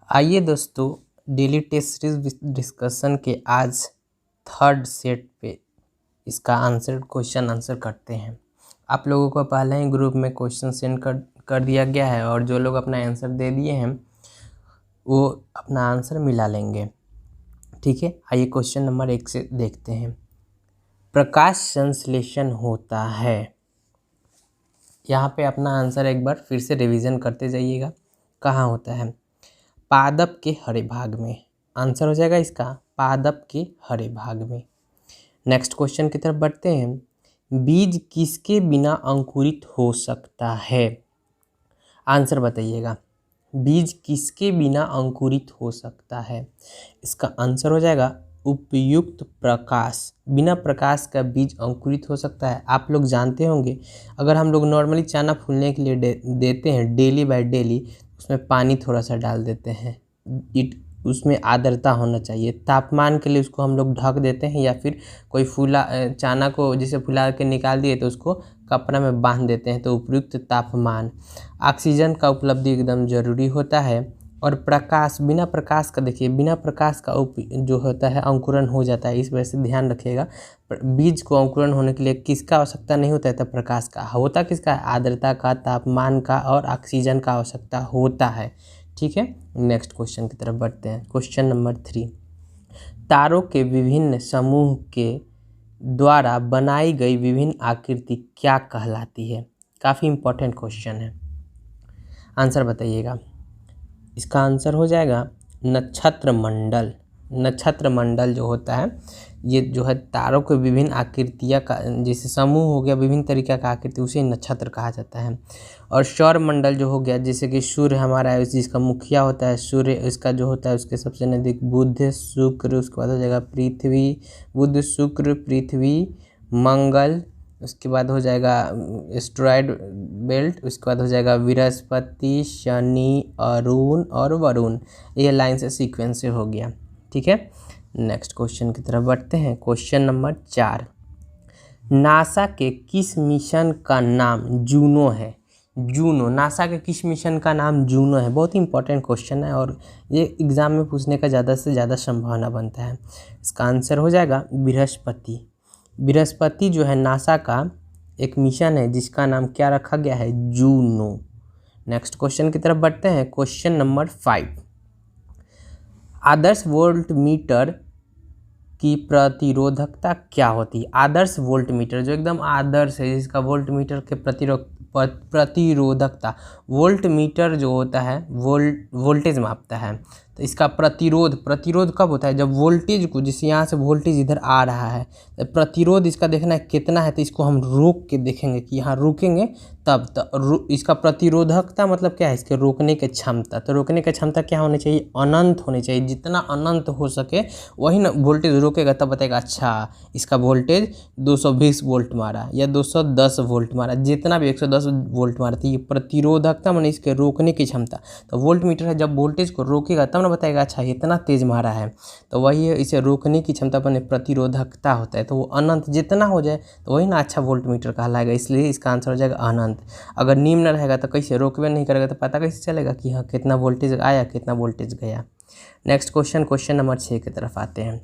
आइए दोस्तों, daily test series discussion के आज थर्ड सेट पे इसका क्वेश्चन आंसर करते हैं। आप लोगों को पहले ही ग्रुप में क्वेश्चन सेंड कर दिया गया है और जो लोग अपना आंसर दे दिए हैं वो अपना आंसर मिला लेंगे। ठीक है, आइए क्वेश्चन नंबर 1 से देखते हैं। प्रकाश संश्लेषण होता है। यहाँ पे अपना आंसर एक बार फिर से रिवीजन करते जाइएगा। कहाँ होता है? पादप के हरे भाग में। आंसर हो जाएगा इसका पादप के हरे भाग में। नेक्स्ट क्वेश्चन की तरफ बढ़ते हैं। बीज किसके बिना अंकुरित हो सकता है? आंसर बताइएगा। बीज किसके बिना अंकुरित हो सकता है? इसका आंसर हो जाएगा उपयुक्त प्रकाश। बिना प्रकाश का बीज अंकुरित हो सकता है। आप लोग जानते होंगे, अगर हम लोग नॉर्मली चना फूलने के लिए देते हैं डेली बाय डेली, उसमें पानी थोड़ा सा डाल देते हैं। उसमें आर्द्रता होना चाहिए। तापमान के लिए उसको हम लोग ढक देते हैं, या फिर कोई फूला चना को जैसे फुला के निकाल दिए तो उसको कपड़ा में बांध देते हैं। तो उपयुक्त तापमान, ऑक्सीजन का उपलब्धि एकदम जरूरी होता है। और प्रकाश, बिना प्रकाश का देखिए, बिना प्रकाश का जो होता है अंकुरण हो जाता है। इस वजह से ध्यान रखिएगा, बीज को अंकुरण होने के लिए किसका आवश्यकता नहीं होता है? तो प्रकाश का होता किसका है? आर्द्रता का, तापमान का और ऑक्सीजन का आवश्यकता होता है। ठीक है, नेक्स्ट क्वेश्चन की तरफ बढ़ते हैं। Question number 3। तारों के विभिन्न समूह के द्वारा बनाई गई विभिन्न आकृति क्या कहलाती है? काफ़ी इंपॉर्टेंट क्वेश्चन है। आंसर बताइएगा। इसका आंसर हो जाएगा नक्षत्र मंडल। नक्षत्र मंडल जो होता है, ये जो है तारों के विभिन्न आकृतियाँ का, जैसे समूह हो गया विभिन्न तरीक़ा का आकृति, उसे नक्षत्र कहा जाता है। और सौर मंडल जो हो गया, जैसे कि सूर्य हमारा है, जिसका मुखिया होता है सूर्य, इसका जो होता है उसके सबसे नज़दीक बुध, शुक्र, उसके बाद हो जाएगा पृथ्वी, बुध, शुक्र, पृथ्वी, मंगल, उसके बाद हो जाएगा एस्टेरॉयड बेल्ट, उसके बाद हो जाएगा बृहस्पति, शनि, अरुण और वरुण। ये लाइन से सीक्वेंस से हो गया। ठीक है, नेक्स्ट क्वेश्चन की तरफ बढ़ते हैं। Question number 4। नासा के किस मिशन का नाम जूनो है? जूनो, नासा के किस मिशन का नाम जूनो है? बहुत ही इंपॉर्टेंट क्वेश्चन है और ये एग्ज़ाम में पूछने का ज़्यादा से ज़्यादा संभावना बनता है। इसका आंसर हो जाएगा बृहस्पति। बृहस्पति जो है नासा का एक मिशन है जिसका नाम क्या रखा गया है? जूनो। नेक्स्ट क्वेश्चन की तरफ बढ़ते हैं। Question number 5। आदर्श वोल्ट मीटर की प्रतिरोधकता क्या होती है? आदर्श वोल्ट मीटर जो एकदम आदर्श है, जिसका वोल्ट मीटर के प्रतिरोधकता, वोल्ट मीटर जो होता है वोल्टेज मापता है, तो इसका प्रतिरोध कब होता है? जब वोल्टेज को, जैसे यहाँ से वोल्टेज इधर आ रहा है, तो प्रतिरोध इसका देखना है कितना है, तो इसको हम रोक के देखेंगे कि यहाँ रुकेंगे तब तो इसका प्रतिरोधकता मतलब क्या है? इसके रोकने की क्षमता। तो रोकने की क्षमता क्या होनी चाहिए? अनंत होनी चाहिए। जितना अनंत हो सके वही ना वोल्टेज रोकेगा, तब बताएगा अच्छा इसका वोल्टेज 220 वोल्ट मारा या 210 वोल्ट मारा, जितना भी 110 वोल्ट मारा। तो ये प्रतिरोधकता माने इसके रोकने की क्षमता। तो वोल्ट मीटर है, जब वोल्टेज को रोकेगा तब ना बताएगा अच्छा इतना तेज मारा है, तो वही है, इसे रोकने की क्षमता बने प्रतिरोधकता होता है। तो वो अनंत जितना हो जाए तो वही ना अच्छा वोल्ट मीटर कहलाएगा, इसलिए इसका आंसर हो जाएगा अनंत। अगर निम्न रहेगा तो कैसे रोकवे नहीं करेगा, तो पता कैसे चलेगा कि हाँ कितना वोल्टेज आया कितना वोल्टेज गया। नेक्स्ट क्वेश्चन नंबर 6 की तरफ आते हैं।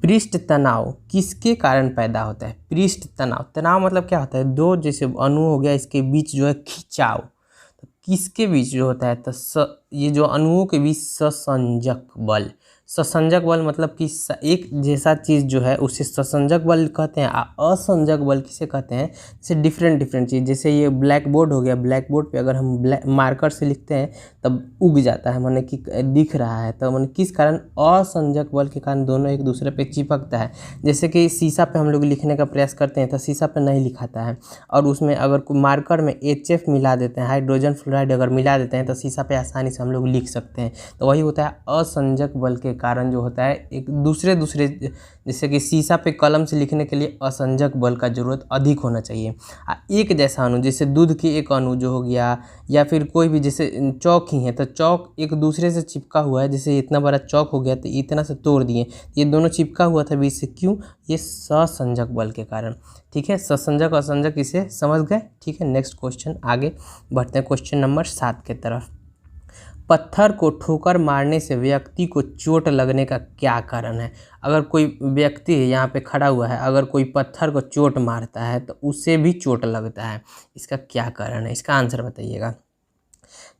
पृष्ठ तनाव किसके कारण पैदा होता है? पृष्ठ तनाव मतलब क्या होता है? दो जैसे अणु हो गया, इसके बीच जो है खिंचाव, तो किसके बीच जो होता है? तो ये जो अणुओं के बीच ससंजक बल। ससंजक बल मतलब कि एक जैसा चीज़ जो है उसे ससंजक बल कहते हैं। असंजक बल किसे कहते हैं? जैसे डिफरेंट चीज़, जैसे ये ब्लैक बोर्ड हो गया, ब्लैक बोर्ड पे अगर हम मार्कर से लिखते हैं तब उग जाता है, माने कि दिख रहा है, तो माने किस कारण? असंजक बल के कारण दोनों एक दूसरे पे चिपकता है। जैसे कि शीशा पे हम लोग लिखने का प्रयास करते हैं तो शीशा पे नहीं लिखाता है, और उसमें अगर मार्कर में HF मिला देते हैं, हाइड्रोजन फ्लोराइड अगर मिला देते हैं, तो शीशा पे आसानी से हम लोग लिख सकते हैं। तो वही होता है असंजक बल के कारण जो होता है एक दूसरे जैसे कि शीशा पे कलम से लिखने के लिए असंजक बल का जरूरत अधिक होना चाहिए। एक जैसा अणु, जैसे दूध की एक अणु जो हो गया, या फिर कोई भी जैसे चौक ही है, तो चौक एक दूसरे से चिपका हुआ है, जैसे इतना बड़ा चौक हो गया तो इतना से तोड़ दिए, ये दोनों चिपका हुआ था बीच से, क्यों? ये ससंजक बल के कारण। ठीक है, ससंजक असंजक इसे समझ गए। ठीक है, नेक्स्ट क्वेश्चन आगे बढ़ते हैं। क्वेश्चन नंबर 7 के तरफ। पत्थर को ठोकर मारने से व्यक्ति को चोट लगने का क्या कारण है। अगर कोई व्यक्ति यहाँ पे खड़ा हुआ है, अगर कोई पत्थर को चोट मारता है तो उसे भी चोट लगता है, इसका क्या कारण है, इसका आंसर बताइएगा।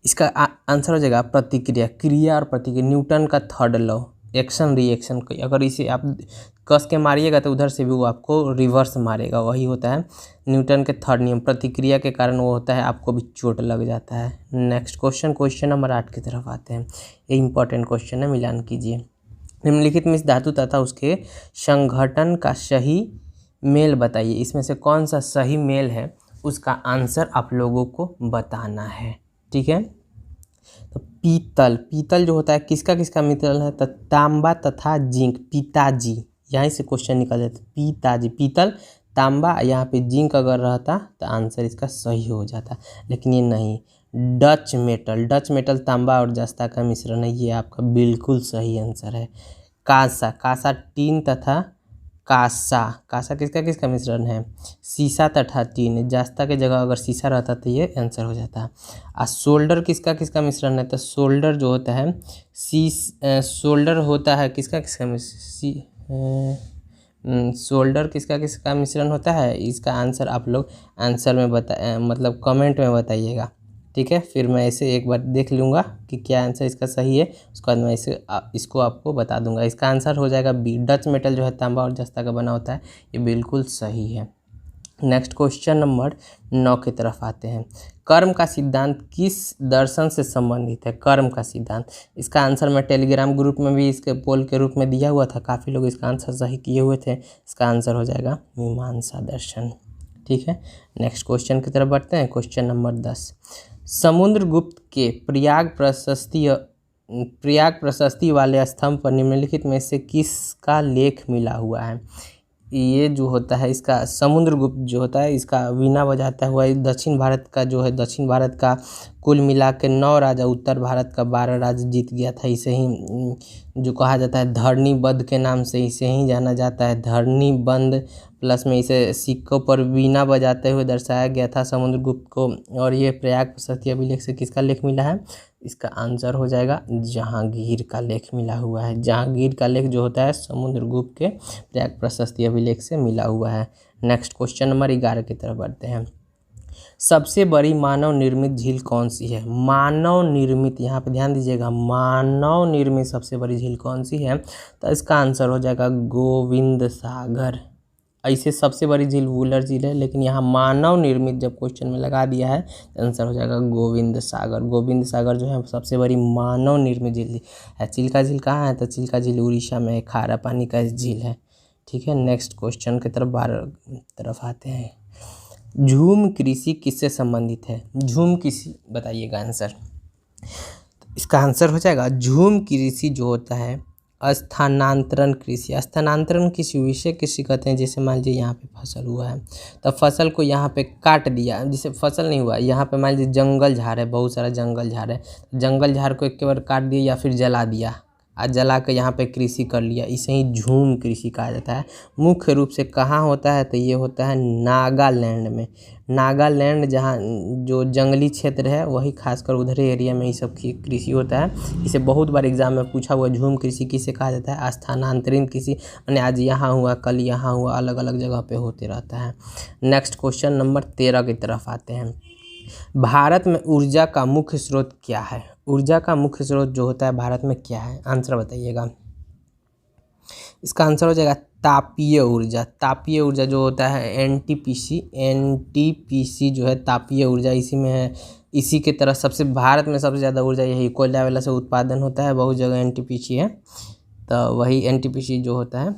इसका आंसर हो जाएगा प्रतिक्रिया, क्रिया और प्रतिक्रिया, न्यूटन का थर्ड लॉ, एक्शन रिएक्शन। अगर इसे आप कस के मारिएगा तो उधर से भी वो आपको रिवर्स मारेगा, वही होता है न्यूटन के थर्ड नियम। प्रतिक्रिया के कारण वो होता है आपको भी चोट लग जाता है। नेक्स्ट क्वेश्चन नंबर 8 की तरफ आते हैं। ये इंपॉर्टेंट क्वेश्चन है, मिलान कीजिए। निम्नलिखित में इस धातु तथा उसके संघटन का सही मेल बताइए। इसमें से कौन सा सही मेल है, उसका आंसर आप लोगों को बताना है, ठीक है। तो पीतल जो होता है किसका किसका मित्रल है, तो तांबा तथा जिंक, पिताजी, यहीं से क्वेश्चन निकल जाता है, पिताजी, पीतल, तांबा, यहाँ पे जिंक अगर रहता तो आंसर इसका सही हो जाता, लेकिन ये नहीं। डच मेटल तांबा और जस्ता का मिश्रण है, ये आपका बिल्कुल सही आंसर है। कांसा टीन तथा कांसा किसका किसका मिश्रण है, सीसा तथा टीन, जस्ता के जगह अगर सीसा रहता तो ये आंसर हो जाता। और सोल्डर किसका किसका मिश्रण है, तो सोल्डर जो होता है सोल्डर होता है किसका किसका सोल्डर किसका किसका मिश्रण होता है, इसका आंसर आप लोग आंसर में मतलब कमेंट में बताइएगा, ठीक है। फिर मैं इसे एक बार देख लूँगा कि क्या आंसर इसका सही है, उसके बाद मैं इसको आपको बता दूंगा। इसका आंसर हो जाएगा बी, डच मेटल जो है तांबा और जस्ता का बना होता है, ये बिल्कुल सही है। नेक्स्ट क्वेश्चन नंबर 9 की तरफ आते हैं। कर्म का सिद्धांत किस दर्शन से संबंधित है, कर्म का सिद्धांत, इसका आंसर मैं टेलीग्राम ग्रुप में भी इसके पोल के रूप में दिया हुआ था, काफ़ी लोग इसका आंसर सही किए हुए थे। इसका आंसर हो जाएगा मीमांसा दर्शन, ठीक है। नेक्स्ट क्वेश्चन की तरफ बढ़ते हैं। क्वेश्चन नंबर 10, समुद्रगुप्त के प्रयाग प्रशस्ति वाले स्तंभ पर निम्नलिखित में से किसका लेख मिला हुआ है। ये जो होता है इसका समुद्रगुप्त जो होता है, इसका वीणा बजाता हुआ दक्षिण भारत का जो है, दक्षिण भारत का कुल मिला के 9 राजा, उत्तर भारत का 12 राजा जीत गया था। इसे ही जो कहा जाता है धरणीबद्ध के नाम से इसे ही जाना जाता है, धरणीबद्ध। प्लस में इसे सिक्कों पर वीणा बजाते हुए दर्शाया गया था समुद्रगुप्त को। और ये प्रयाग प्रशस्ति अभिलेख से किसका लेख मिला है, इसका आंसर हो जाएगा जहांगीर का लेख मिला हुआ है। जहांगीर का लेख जो होता है समुद्रगुप्त के प्रयाग प्रशस्ति अभिलेख से मिला हुआ है। नेक्स्ट क्वेश्चन नंबर 11 की तरफ बढ़ते हैं। सबसे बड़ी मानव निर्मित झील कौन सी है, मानव निर्मित, यहाँ पे ध्यान दीजिएगा, मानव निर्मित सबसे बड़ी झील कौन सी है, तो इसका आंसर हो जाएगा गोविंद सागर। ऐसे सबसे बड़ी झील वुलर झील है, लेकिन यहाँ मानव निर्मित जब क्वेश्चन में लगा दिया है तो आंसर हो जाएगा गोविंद सागर। गोविंद सागर जो है सबसे बड़ी मानव निर्मित झील है। चिल्का झील कहाँ है, तो चिल्का झील उड़ीसा में है, खारा पानी का झील है, ठीक है। नेक्स्ट क्वेश्चन की तरफ आते हैं। झूम कृषि किससे संबंधित है, झूम कृषि बताइएगा आंसर। इसका आंसर हो जाएगा झूम कृषि जो होता है स्थानांतरण कृषि। स्थानांतरण कृषि विषय कृषि कहते हैं, जैसे मान लीजिए यहाँ पे फसल हुआ है तो फसल को यहाँ पे काट दिया, जिसे फसल नहीं हुआ, यहाँ पे मान लीजिए जंगल झाड़ है, बहुत सारा जंगल झाड़ है, जंगल झाड़ को एक बार काट दिया या फिर जला दिया, और जला के यहाँ पे कृषि कर लिया, इसे ही झूम कृषि कहा जाता है। मुख्य रूप से कहाँ होता है, तो ये होता है नागालैंड में। नागालैंड जहाँ जो जंगली क्षेत्र है वही खासकर उधर एरिया में ये सब कृषि होता है। इसे बहुत बार एग्जाम में पूछा हुआ, झूम कृषि किसे कहा जाता है, स्थानांतरित कृषि, यानी आज यहाँ हुआ कल यहाँ हुआ, अलग अलग जगह पे होते रहता है। नेक्स्ट क्वेश्चन नंबर 13 की तरफ आते हैं। भारत में ऊर्जा का मुख्य स्रोत क्या है, ऊर्जा का मुख्य स्रोत जो होता है भारत में क्या है, आंसर बताइएगा। इसका आंसर हो जाएगा तापीय ऊर्जा। तापीय ऊर्जा जो होता है एनटीपीसी जो है तापीय ऊर्जा, इसी में है। इसी के तरह सबसे भारत में सबसे ज़्यादा ऊर्जा यही कोयला वाला से उत्पादन होता है, बहुत जगह एनटीपीसी है, तो वही एनटीपीसी जो होता है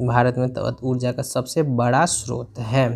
भारत में ऊर्जा का सबसे बड़ा स्रोत है।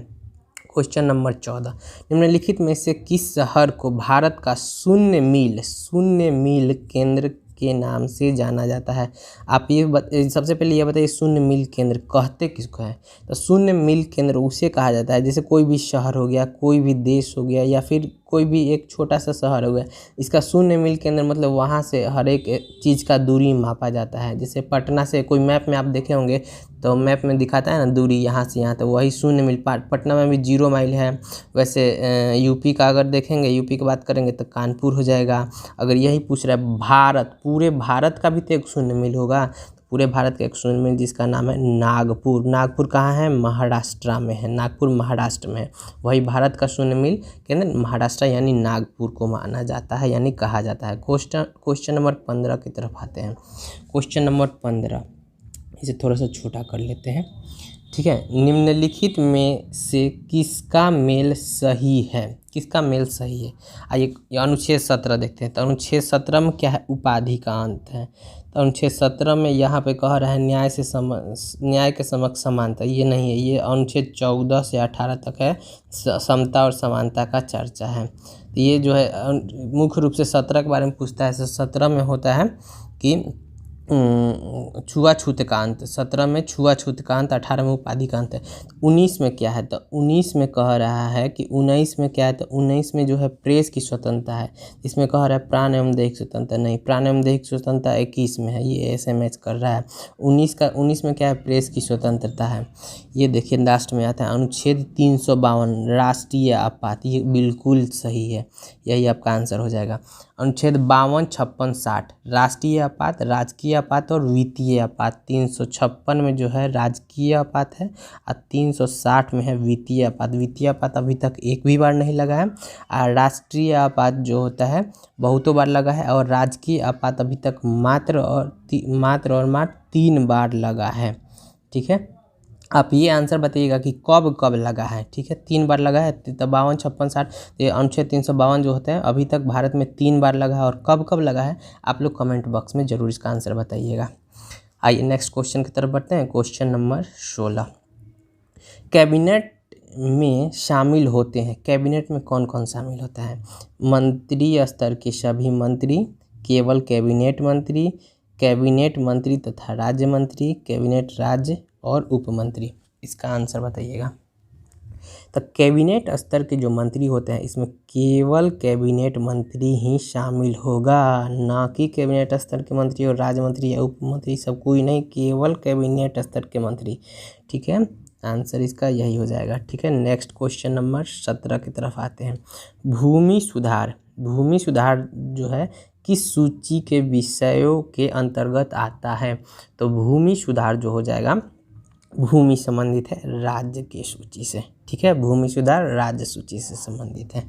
क्वेश्चन नंबर 14, निम्नलिखित में से किस शहर को भारत का शून्य मील केंद्र के नाम से जाना जाता है। आप ये सबसे पहले ये बताइए शून्य मील केंद्र कहते किसको है, तो शून्य मील केंद्र उसे कहा जाता है जैसे कोई भी शहर हो गया, कोई भी देश हो गया, या फिर कोई भी एक छोटा सा शहर हो गया, इसका 0 मील के अंदर मतलब वहाँ से हर एक चीज़ का दूरी मापा जाता है। जैसे पटना से कोई मैप में आप देखे होंगे तो मैप में दिखाता है ना दूरी यहाँ से यहाँ, तो वही 0 मील। पटना में भी 0 माइल है। वैसे यूपी का अगर देखेंगे, यूपी की बात करेंगे तो कानपुर हो जाएगा। अगर यही पूछ रहा है भारत, पूरे भारत का भी तो एक 0 मील होगा, पूरे भारत का एक 0 मील जिसका नाम है नागपुर। नागपुर कहाँ है? महाराष्ट्र में है। नागपुर महाराष्ट्र में है। वही भारत का 0 मील के अंदर महाराष्ट्र यानी नागपुर को माना जाता है, यानी कहा जाता है। क्वेश्चन नंबर 15 की तरफ आते हैं। क्वेश्चन नंबर 15, इसे थोड़ा सा छोटा कर लेते हैं, ठीक है। निम्नलिखित में से किसका मेल सही है? किसका मेल सही है? आइए अनुच्छेद 17 देखते हैं। तो अनुच्छेद 17 में क्या है? उपाधि का अंत है। तो अनुच्छेद 17 में यहाँ पे कह रहा है न्याय के समक्ष समानता, ये नहीं है। ये अनुच्छेद 14 से 18 तक है, समता और समानता का चर्चा है। तो ये जो है मुख्य रूप से 17 के बारे में पूछता है। 17 में होता है कि छुआछूत का अंत, 17 में छुआछूत का अंत, 18 में उपाधि का अंत है। 19 में क्या है? तो 19 में कह रहा है कि 19 में क्या है? तो 19 में जो है प्रेस की स्वतंत्रता है। इसमें कह रहा है प्राण एवं दैहिक स्वतंत्रता नहीं, प्राण एवं दैहिक स्वतंत्रता 21 में है। ये ऐसे मैच कर रहा है। 19 में क्या है? प्रेस की स्वतंत्रता है। ये देखिए लास्ट में आता है अनुच्छेद 352 राष्ट्रीय आपात, ये बिल्कुल सही है, यही आपका आंसर हो जाएगा। अनुच्छेद 52, 56, 60 राष्ट्रीय आपात, राजकीय आपात और वित्तीय आपात। 356 में जो है राजकीय आपात है और 360 में है वित्तीय आपात। वित्तीय आपात अभी तक एक भी बार नहीं लगा है, और राष्ट्रीय आपात जो होता है बहुतों बार लगा है, और राजकीय आपात अभी तक मात्र 3 बार लगा है, ठीक है। आप ये आंसर बताइएगा कि कब कब लगा है, ठीक है। 3 बार लगा है, 52, 56, 60। ये अनुच्छेद 352 जो होते हैं अभी तक भारत में 3 बार लगा है, और कब कब लगा है आप लोग कमेंट बॉक्स में ज़रूर इसका आंसर बताइएगा। आइए नेक्स्ट क्वेश्चन की तरफ बढ़ते हैं। क्वेश्चन नंबर 16, कैबिनेट में शामिल होते हैं। कैबिनेट में कौन कौन शामिल होता है? मंत्री स्तर के सभी मंत्री, केवल कैबिनेट मंत्री, कैबिनेट मंत्री तथा राज्य मंत्री, कैबिनेट राज्य और उप मंत्री। इसका आंसर बताइएगा। तो कैबिनेट स्तर के जो मंत्री होते हैं इसमें केवल कैबिनेट मंत्री ही शामिल होगा, ना कि कैबिनेट स्तर के मंत्री और राज्य मंत्री या उप मंत्री सब कोई नहीं, केवल कैबिनेट स्तर के मंत्री, ठीक है। आंसर इसका यही हो जाएगा, ठीक है। नेक्स्ट क्वेश्चन नंबर 17 की तरफ आते हैं। भूमि सुधार, भूमि सुधार जो है किस सूची के विषयों के अंतर्गत आता है? तो भूमि सुधार जो हो जाएगा भूमि संबंधित है राज्य की सूची से, ठीक है। भूमि सुधार राज्य सूची से संबंधित है।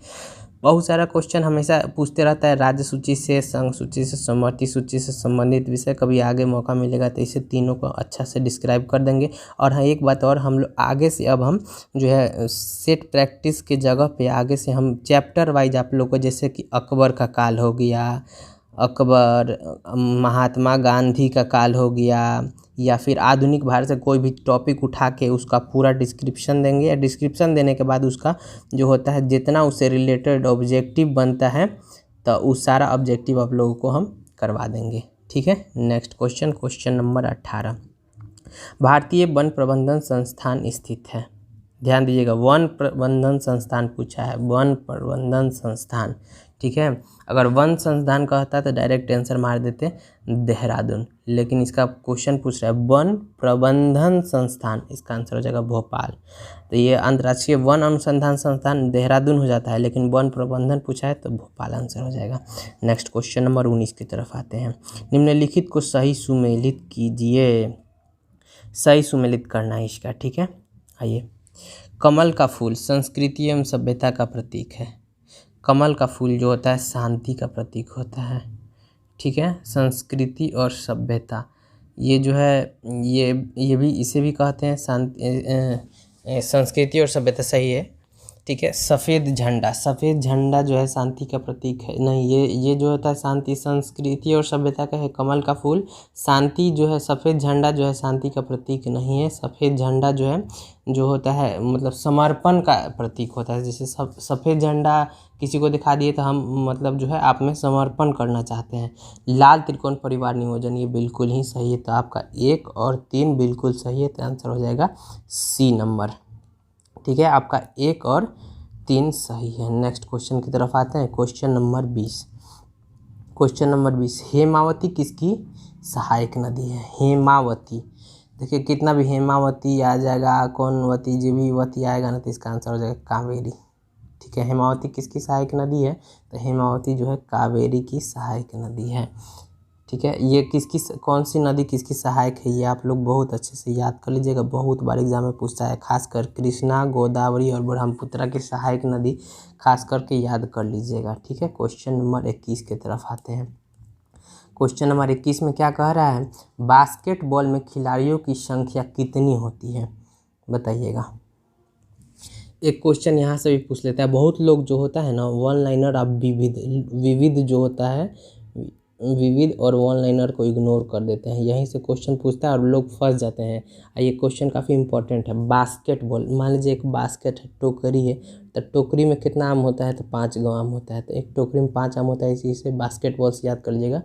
बहुत सारा क्वेश्चन हमेशा पूछते रहता है राज्य सूची से, संघ सूची से, समवर्ती सूची से संबंधित विषय। कभी आगे मौका मिलेगा तो इसे तीनों को अच्छा से डिस्क्राइब कर देंगे। और हाँ एक बात और, हम लोग आगे से अब हम जो है सेट प्रैक्टिस के जगह पे आगे से हम चैप्टर वाइज आप लोग को, जैसे कि अकबर का काल हो गया, अकबर, महात्मा गांधी का काल हो गया, या फिर आधुनिक भारत से कोई भी टॉपिक उठा के उसका पूरा डिस्क्रिप्शन देंगे। या डिस्क्रिप्शन देने के बाद उसका जो होता है जितना उससे रिलेटेड ऑब्जेक्टिव बनता है तो उस सारा ऑब्जेक्टिव आप लोगों को हम करवा देंगे, ठीक है। नेक्स्ट क्वेश्चन, क्वेश्चन नंबर 18, भारतीय वन प्रबंधन संस्थान स्थित है। ध्यान दीजिएगा, वन प्रबंधन संस्थान पूछा है, वन प्रबंधन संस्थान, ठीक है। अगर वन संस्थान कहता है तो डायरेक्ट आंसर मार देते देहरादून, लेकिन इसका क्वेश्चन पूछ रहा है वन प्रबंधन संस्थान, इसका आंसर हो जाएगा भोपाल। तो ये अंतर्राष्ट्रीय वन अनुसंधान संस्थान देहरादून हो जाता है, लेकिन वन प्रबंधन पूछा है तो भोपाल आंसर हो जाएगा। नेक्स्ट क्वेश्चन नंबर 19 की तरफ आते हैं। निम्नलिखित को सही सुमेलित कीजिए। सही सुमेलित करना है इसका, ठीक है। आइए, कमल का फूल संस्कृति एवं सभ्यता का प्रतीक है। कमल का फूल जो होता है शांति का प्रतीक होता है, ठीक है। संस्कृति और सभ्यता ये जो है ये भी इसे भी कहते हैं शांति, संस्कृति और सभ्यता, सही है, ठीक है। सफ़ेद झंडा, सफ़ेद झंडा जो है शांति का प्रतीक है, नहीं ये जो होता है शांति, संस्कृति और सभ्यता का है कमल का फूल, शांति जो है सफ़ेद झंडा जो है शांति का प्रतीक नहीं है। सफ़ेद झंडा जो है जो होता है मतलब समर्पण का प्रतीक होता है। जैसे सफ़ेद झंडा किसी को दिखा दिए तो हम मतलब जो है आप में समर्पण करना चाहते हैं। लाल त्रिकोण परिवार नियोजन, ये बिल्कुल ही सही है। तो आपका 1 और 3 बिल्कुल सही है, तो आंसर हो जाएगा सी नंबर, ठीक है। आपका 1 और 3 सही है। नेक्स्ट क्वेश्चन की तरफ आते हैं। Question number 20। Question number 20, Hemavati किसकी सहायक नदी है? हेमावती, देखिए कितना भी हेमावती आ जाएगा, कौनवती, जो भी वती आएगा ना, तो इसका आंसर हो जाएगा कावेरी। ठीक है, हेमावती किसकी सहायक नदी है? तो हेमावती जो है कावेरी की सहायक नदी है। ठीक है, ये किसकी, कौन सी नदी किसकी सहायक है, ये आप लोग बहुत अच्छे से याद कर लीजिएगा, बहुत बार एग्जाम में पूछता है। खासकर कृष्णा, गोदावरी और ब्रह्मपुत्रा की सहायक नदी खास करके याद कर लीजिएगा। ठीक है, क्वेश्चन नंबर 21 की तरफ आते हैं। क्वेश्चन नंबर 21 में क्या कह रहा है? बास्केटबॉल में खिलाड़ियों की संख्या कितनी होती है, बताइएगा। एक क्वेश्चन यहाँ से भी पूछ लेता है। बहुत लोग जो होता है ना, वन लाइनर आप विविध जो होता है, विविध और वन लाइनर को इग्नोर कर देते हैं। यहीं से क्वेश्चन पूछता है और लोग फंस जाते हैं। ये क्वेश्चन काफ़ी इंपॉर्टेंट है। बास्केटबॉल, मान लीजिए एक बास्केट है, टोकरी है, तो टोकरी में कितना आम होता है? तो 5 आम होता है। तो एक टोकरी में 5 आम होता है, इसी से बास्केटबॉल से याद कर लीजिएगा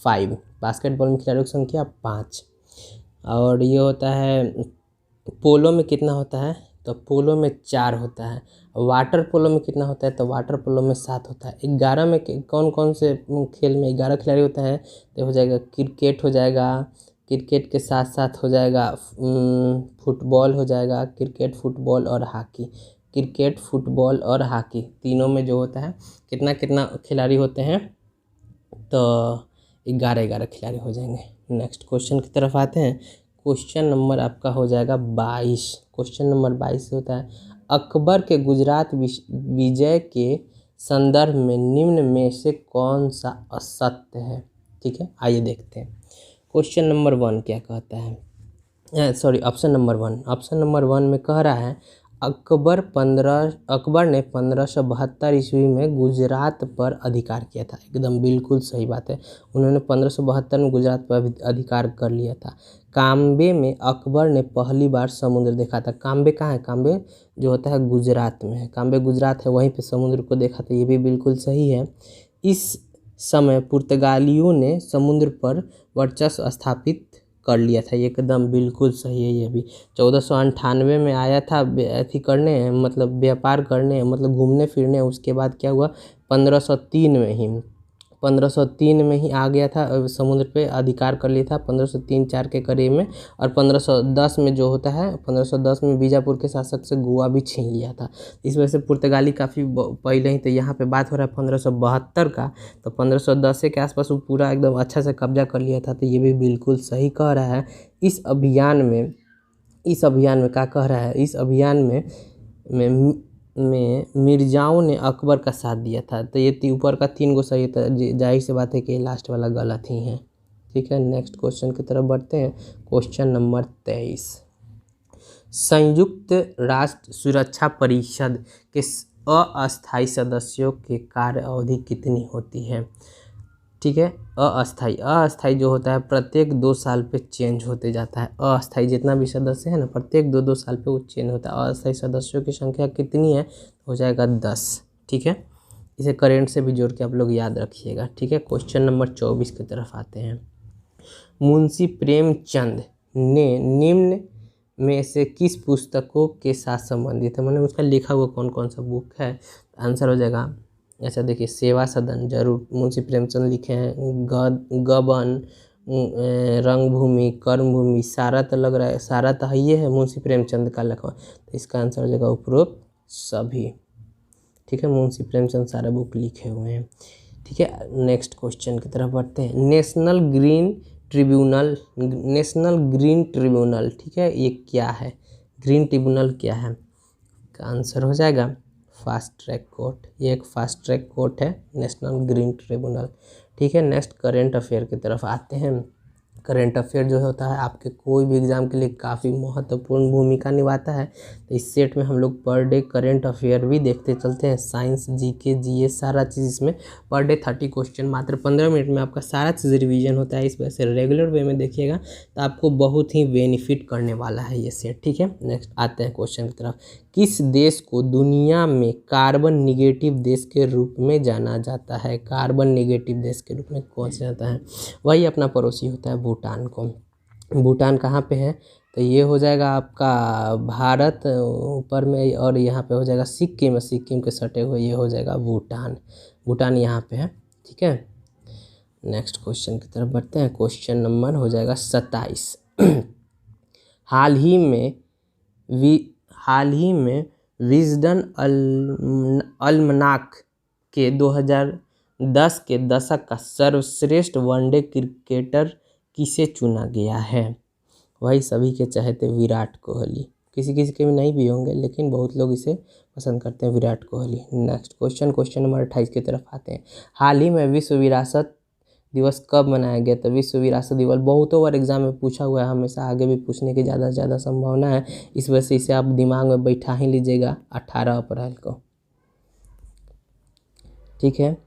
5। बास्केटबॉल में खिलाड़ियों की संख्या 5। और ये होता है, पोलो में कितना होता है? तो पोलो में 4 होता है। वाटर पोलो में कितना होता है? तो वाटर पोलो में 7 होता है। 11 में कौन कौन से खेल में 11 खिलाड़ी होते हैं? तो हो जाएगा क्रिकेट हो जाएगा, क्रिकेट के साथ साथ हो जाएगा फुटबॉल हो जाएगा, क्रिकेट, फुटबॉल और हॉकी। क्रिकेट, फुटबॉल और हॉकी तीनों में जो होता है कितना कितना खिलाड़ी होते हैं? तो 11 खिलाड़ी हो जाएंगे। नेक्स्ट क्वेश्चन की तरफ आते हैं। क्वेश्चन नंबर आपका हो जाएगा 22। क्वेश्चन नंबर 22 होता है, अकबर के गुजरात विजय के संदर्भ में निम्न में से कौन सा असत्य है? ठीक है, आइए देखते हैं। क्वेश्चन नंबर 1 क्या कहता है? Option number 1। ऑप्शन नंबर 1 में कह रहा है, अकबर ने 1572 ईस्वी में गुजरात पर अधिकार किया था। एकदम बिल्कुल सही बात है, उन्होंने 1572 में गुजरात पर अधिकार कर लिया था। काम्बे में अकबर ने पहली बार समुद्र देखा था। काम्बे कहाँ है? काम्बे जो होता है गुजरात में है। काम्बे गुजरात है, वहीं पे समुद्र को देखा था। ये भी बिल्कुल सही है। इस समय पुर्तगालियों ने समुद्र पर वर्चस्व स्थापित कर लिया था। ये एकदम बिल्कुल सही है। ये भी 1498 में आया था अथी करने, मतलब व्यापार करने, मतलब घूमने फिरने। उसके बाद क्या हुआ, 1503 में ही आ गया था, समुद्र पे अधिकार कर लिया था 1503-4 के करीब में। और 1510 में जो होता है, 1510 में बीजापुर के शासक से गोवा भी छीन लिया था। इस वजह से पुर्तगाली काफ़ी पहले ही, तो यहाँ पे बात हो रहा है 1572 का, तो 1510 के आसपास वो पूरा एकदम अच्छा से कब्जा कर लिया था। तो ये भी बिल्कुल सही कह रहा है। इस अभियान में क्या कह रहा है? इस अभियान में मिर्जाओं ने अकबर का साथ दिया था। तो ये ऊपर का 3 गो सही था, जाहिर सी बात है कि लास्ट वाला गलत ही है। ठीक है, नेक्स्ट क्वेश्चन की तरफ बढ़ते हैं। क्वेश्चन नंबर 23, संयुक्त राष्ट्र सुरक्षा परिषद के अस्थायी सदस्यों के कार्य अवधि कितनी होती है? ठीक है, अस्थाई जो होता है प्रत्येक 2 साल पे चेंज होते जाता है। अस्थाई जितना भी सदस्य है ना, प्रत्येक 2-2 साल पे वो चेंज होता है। अस्थाई सदस्यों की संख्या कितनी है? हो जाएगा 10। ठीक है, इसे करेंट से भी जोड़ के आप लोग याद रखिएगा। ठीक है, क्वेश्चन नंबर 24 की तरफ आते हैं। मुंशी प्रेमचंद ने निम्न में से किस पुस्तकों के साथ संबंधित है? मैंने उसका लिखा हुआ कौन कौन सा बुक है? आंसर हो जाएगा, ऐसा देखिए, सेवा सदन जरूर मुंशी प्रेमचंद लिखे हैं, गबन, रंगभूमि, कर्मभूमि, सारा तो लग रहा है, सारा तो ये है मुंशी प्रेमचंद का लिखा। तो इसका आंसर हो जाएगा उपरोक्त सभी। ठीक है, मुंशी प्रेमचंद सारा बुक लिखे हुए हैं। ठीक है, नेक्स्ट क्वेश्चन की तरफ बढ़ते हैं। नेशनल ग्रीन ट्रिब्यूनल, ठीक है, ये क्या है? ग्रीन ट्रिब्यूनल क्या है? का आंसर हो जाएगा फास्ट ट्रैक कोर्ट। ये एक फास्ट ट्रैक कोर्ट है, नेशनल ग्रीन ट्रिब्यूनल। ठीक है, नेक्स्ट करेंट अफेयर की तरफ आते हैं। करेंट अफेयर जो होता है आपके कोई भी एग्ज़ाम के लिए काफ़ी महत्वपूर्ण भूमिका निभाता है। तो इस सेट में हम लोग पर डे करेंट अफेयर भी देखते चलते हैं। साइंस, जीके, जीएस सारा चीज़ इसमें पर डे 30 क्वेश्चन, मात्र 15 मिनट में आपका सारा चीज़ रिवीजन होता है। इस वजह से रेगुलर वे में देखिएगा तो आपको बहुत ही बेनिफिट करने वाला है ये सेट। ठीक है, नेक्स्ट आते हैं क्वेश्चन की तरफ। किस देश को दुनिया में कार्बन निगेटिव देश के रूप में जाना जाता है? कार्बन निगेटिव देश के रूप में कौन सा जाता है? वही अपना पड़ोसी होता है भूटान को। भूटान कहाँ पे है? तो ये हो जाएगा आपका भारत ऊपर में, और यहाँ पे हो जाएगा सिक्किम, सिक्किम के सटे हुए ये हो जाएगा भूटान, भूटान यहाँ पे है। ठीक है, नेक्स्ट क्वेश्चन की तरफ बढ़ते हैं। क्वेश्चन नंबर हो जाएगा 27। हाल ही में विजडन अल्मनाक के 2010 के दशक का सर्वश्रेष्ठ वनडे क्रिकेटर किसे चुना गया है? वही सभी के चाहते विराट कोहली, किसी किसी के भी नहीं भी होंगे, लेकिन बहुत लोग इसे पसंद करते हैं, Virat Kohli. Next question, question number 28 की तरफ आते हैं। हाल ही में विश्व विरासत दिवस कब मनाया गया? तो विश्व विरासत दिवस बहुतों बार एग्जाम में पूछा हुआ है, हमेशा आगे भी पूछने की ज़्यादा से ज़्यादा संभावना है, इस वजह से इसे आप दिमाग में बैठा ही लीजिएगा, 18 अप्रैल को। ठीक है,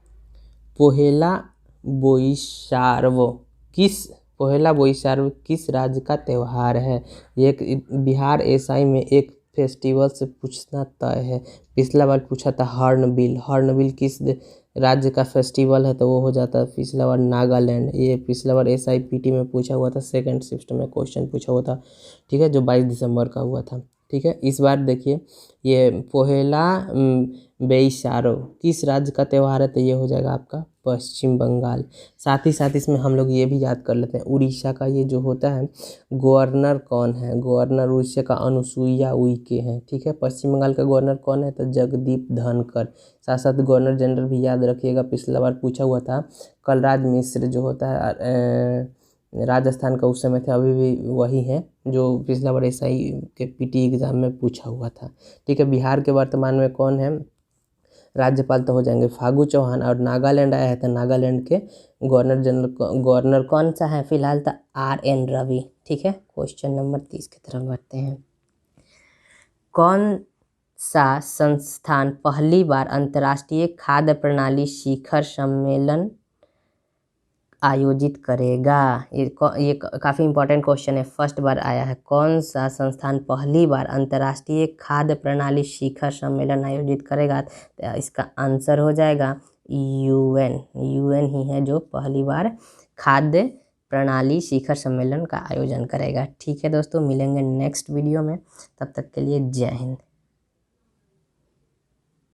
पोहेला बोईशार्व किस राज्य का त्यौहार है? एक बिहार एसआई में एक फेस्टिवल से पूछना तय है। पिछला बार पूछा था हॉर्नबिल किस राज्य का फेस्टिवल है? तो वो हो जाता है पिछला बार नागालैंड। ये पिछला बार SIPT में पूछा हुआ था, सेकंड शिफ्ट में क्वेश्चन पूछा हुआ था। ठीक है, जो 22 दिसंबर का हुआ था। ठीक है, इस बार देखिए ये पोहेला बोईशार्व किस राज्य का त्यौहार है? तो ये हो जाएगा आपका पश्चिम बंगाल। साथ ही साथ इसमें हम लोग ये भी याद कर लेते हैं, उड़ीसा का ये जो होता है गवर्नर कौन है? गवर्नर उड़ीसा का अनुसुईया उइके हैं। ठीक है, पश्चिम बंगाल का गवर्नर कौन है? तो जगदीप धनखड़। साथ साथ गवर्नर जनरल भी याद रखिएगा, पिछला बार पूछा हुआ था, कलराज मिश्र जो होता है राजस्थान का उस समय थे, अभी भी वही है जो पिछला बार SI के PT एग्जाम में पूछा हुआ था। ठीक है, बिहार के वर्तमान में कौन है राज्यपाल? तो हो जाएंगे फागू चौहान। और नागालैंड आया है तो नागालैंड के गवर्नर कौन सा है फिलहाल? तो RN रवि। ठीक है, क्वेश्चन नंबर 30 की तरफ बढ़ते हैं। कौन सा संस्थान पहली बार अंतर्राष्ट्रीय खाद्य प्रणाली शिखर सम्मेलन आयोजित करेगा? ये काफ़ी इंपॉर्टेंट क्वेश्चन है, फर्स्ट बार आया है। कौन सा संस्थान पहली बार अंतर्राष्ट्रीय खाद्य प्रणाली शिखर सम्मेलन आयोजित करेगा? तो इसका आंसर हो जाएगा UN ही है जो पहली बार खाद्य प्रणाली शिखर सम्मेलन का आयोजन करेगा। ठीक है दोस्तों, मिलेंगे नेक्स्ट वीडियो में, तब तक के लिए जय हिंद।